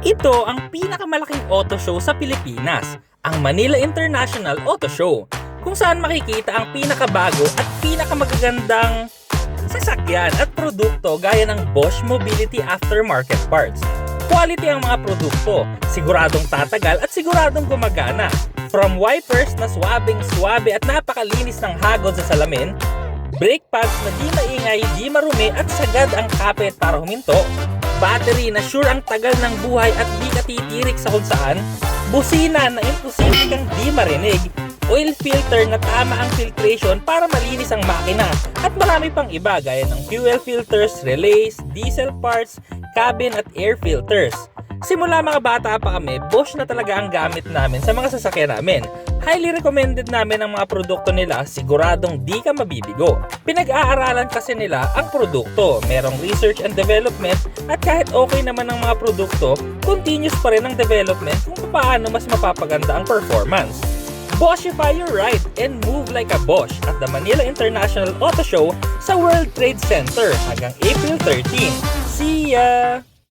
Ito ang pinakamalaking auto show sa Pilipinas, ang Manila International Auto Show, kung saan makikita ang pinakabago at pinakamagagandang sasakyan at produkto gaya ng Bosch Mobility Aftermarket Parts. Quality ang mga produkto, siguradong tatagal at siguradong gumagana. From wipers na swabing-swabe at napakalinis ng hagod sa salamin, brake pads na di maingay, di marumi at sagad ang kapit para huminto, battery na sure ang tagal ng buhay at di katitirik sa kung saan, busina na imposible kang di marinig, oil filter na tama ang filtration para malinis ang makina, at marami pang iba gaya ng fuel filters, relays, diesel parts, cabin at air filters. Simula mga bata pa kami, Bosch na talaga ang gamit namin sa mga sasakyan namin. Highly recommended namin ang mga produkto nila, siguradong di ka mabibigo. Pinag-aaralan kasi nila ang produkto, merong research and development, at kahit okay naman ang mga produkto, continuous pa rin ang development kung paano mas mapapaganda ang performance. Boschify your ride and move like a Bosch at the Manila International Auto Show sa World Trade Center hanggang April 13. See ya!